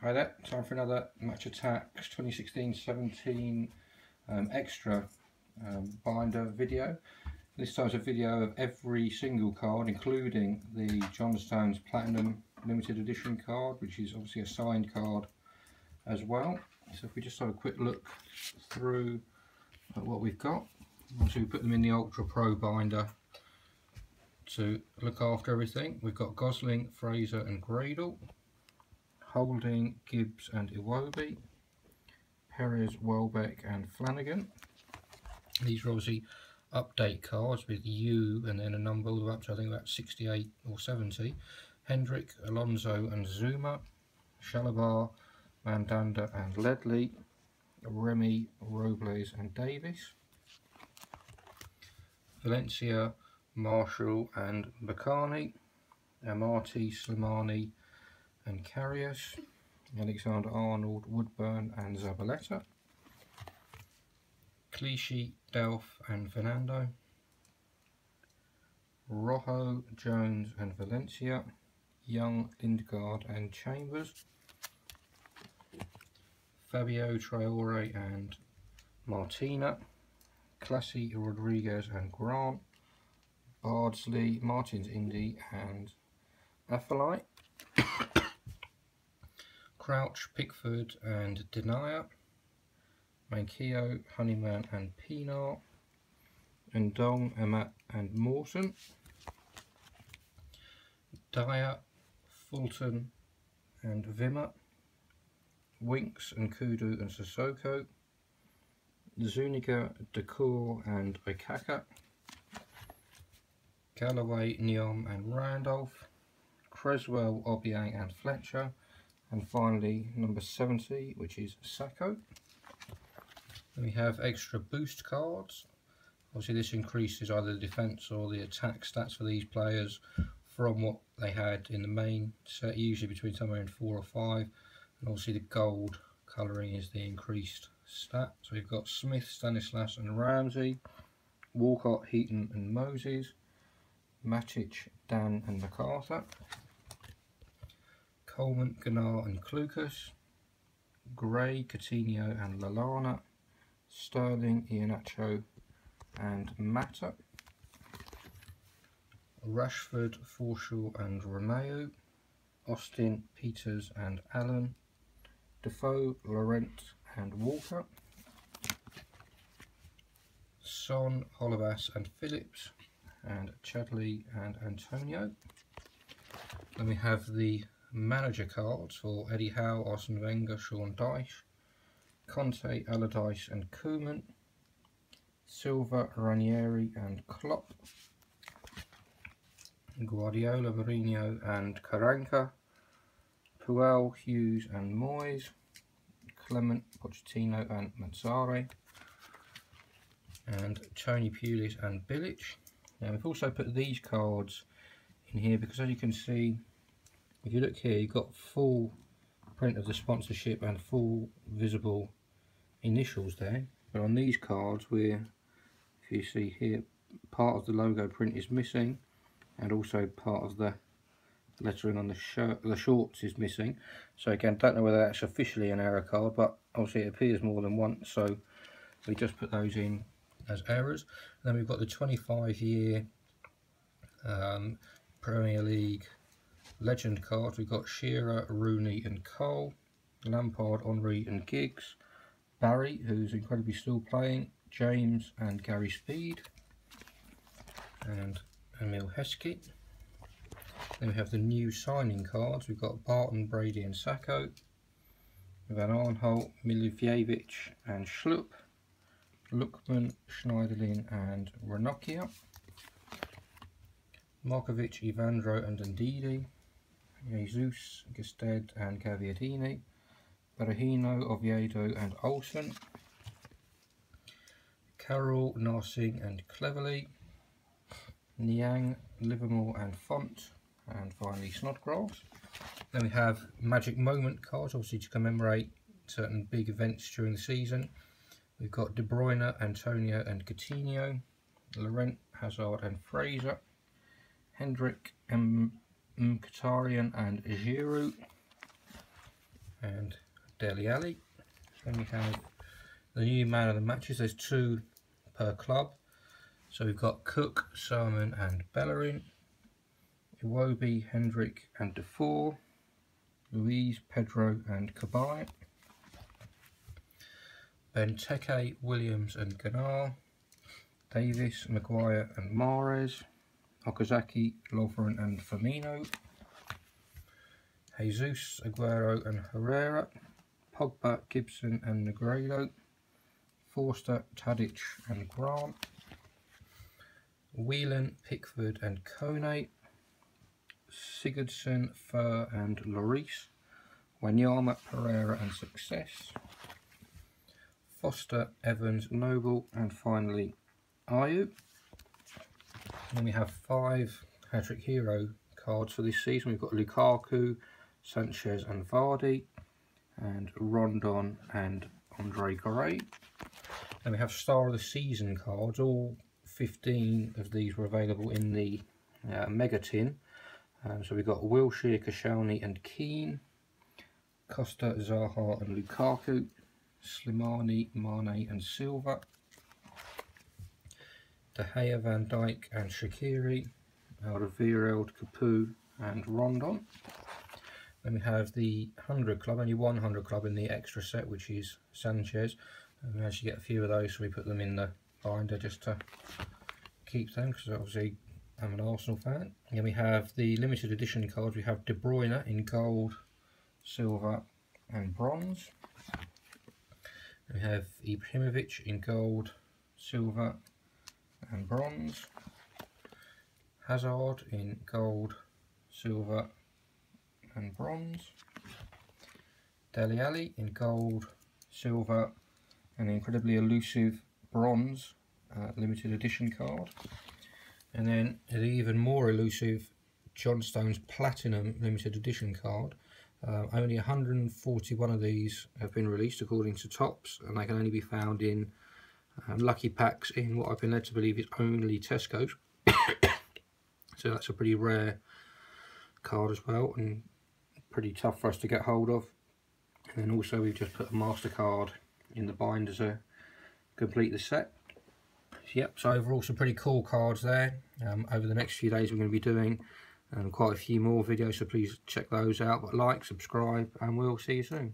Hi there, time for another Match Attax 2016-17 extra binder video. This time it's a video of every single card, including the John Stones Platinum Limited Edition card, which is obviously a signed card as well. So if we just have a quick look through at what we've got. Obviously we put them in the Ultra Pro binder to look after everything. We've got Gosling, Fraser and Gradle, Holding, Gibbs and Iwobi, Perez, Welbeck and Flanagan. These are obviously update cards with U and then a number all the way up to I think about 68 or 70. Hendrick, Alonso and Zuma, Shalabar, Mandanda and Ledley, Remy, Robles and Davis, Valencia, Marshall and Bacani, Amati, Slimani and Karius, Alexander Arnold, Woodburn and Zabaleta, Clichy, Delph and Fernando, Rojo, Jones and Valencia, Young, Lindgaard and Chambers, Fabio, Traore and Martina, Classy, Rodriguez and Grant, Bardsley, Martins, Indy and Athalite, Crouch, Pickford and Denier, Manquillo, Honeyman and Pinar, Ndong, Amat and Mawson, Dyer, Fulton and Vimmer, Winks and Kudu and Sissoko, Zuniga, Decour and Ikaka, Galloway, Neom and Randolph, Creswell, Obiang and Fletcher, and finally number 70, which is Sacco. Then we have extra boost cards. Obviously this increases either the defence or the attack stats for these players from what they had in the main set, usually between somewhere in 4 or 5, and obviously the gold colouring is the increased stat. So we've got Smith, Stanislas and Ramsey, Walcott, Heaton and Moses, Matic, Dan and MacArthur, Coleman, Ganar and Clucas, Gray, Coutinho and Lallana, Sterling, Iheanacho and Mata, Rashford, Forshaw and Romeo, Austin, Peters and Allen, Defoe, Laurent and Walker, Son, Holebas and Phillips, and Chadley and Antonio. Then we have the manager cards for Eddie Howe, Arsene Wenger, Sean Dyche, Conte, Allardyce and Koeman, Silva, Ranieri and Klopp, Guardiola, Mourinho and Karanka, Puel, Hughes and Moyes, Clement, Pochettino and Mazzarri, and Tony Pulis and Bilic. Now we've also put these cards in here because, as you can see, if you look here, you've got full print of the sponsorship and full visible initials there. But on these cards, if you see here, part of the logo print is missing, and also part of the lettering on the shorts is missing. So again, don't know whether that's officially an error card, but obviously it appears more than once, so we just put those in as errors. And then we've got the 25-year Premier League legend cards. We've got Shearer, Rooney and Cole, Lampard, Henry and Giggs, Barry, who's incredibly still playing, James and Gary Speed, and Emil Heskey. Then we have the new signing cards. We've got Barton, Brady and Sacco, Van Arnholt, Milivojevic and Schlupp, Lookman, Schneiderlin and Ranocchia, Markovic, Ivandro and Ndidi, Jesus, Gested and Gaviadini, Berahino, Oviedo and Olsen, Carroll, Narsing and Cleverley, Niang, Livermore and Font, and finally Snodgrass. Then we have Magic Moment cards, obviously to commemorate certain big events during the season. We've got De Bruyne, Antonio and Coutinho, Laurent, Hazard and Fraser, Hendrick, Mkhitaryan and Giroud, and Dele Alli. Then we have the new man of the matches. There's 2 per club. So we've got Cook, Sermon and Bellerin, Iwobi, Hendrick and Defour, Luiz, Pedro and Cabaye, Benteke, Williams and Ganar, Davis, Maguire and Mahrez, Okazaki, Lovren and Firmino, Jesus, Aguero and Herrera, Pogba, Gibson and Negredo, Forster, Tadic and Grant, Whelan, Pickford and Kone, Sigurdsson, Fur and Lloris, Wanyama, Pereira and Success, Foster, Evans, Noble and finally Ayew. Then we have 5 Hat-Trick Hero cards for this season. We've got Lukaku, Sanchez and Vardy, and Rondon and Andre Gray. And we have Star of the Season cards. All 15 of these were available in the Mega Tin. So we've got Wilshere, Koscielny and Keane, Costa, Zaha and Lukaku, Slimani, Mane and Silva, De Gea, Van Dijk and Shaqiri, Alderweireld, Capoue and Rondon. Then we have the 100 club, only 100 club in the extra set, which is Sanchez. And we actually get a few of those, so we put them in the binder just to keep them, because obviously I'm an Arsenal fan. And then we have the limited edition cards. We have De Bruyne in gold, silver and bronze. We have Ibrahimovic in gold, silver and bronze. Hazard in gold, silver and bronze. Dele Alli in gold, silver and incredibly elusive bronze limited edition card. And then an even more elusive John Stones Platinum limited edition card. Only 141 of these have been released according to Topps, and they can only be found in lucky packs in what I've been led to believe is only Tesco's. So that's a pretty rare card as well, and pretty tough for us to get hold of. And then also we've just put a MasterCard in the binder to complete the set. Yep, so overall some pretty cool cards there. Over the next few days we're going to be doing quite a few more videos, so please check those out. But like, subscribe, and we'll see you soon.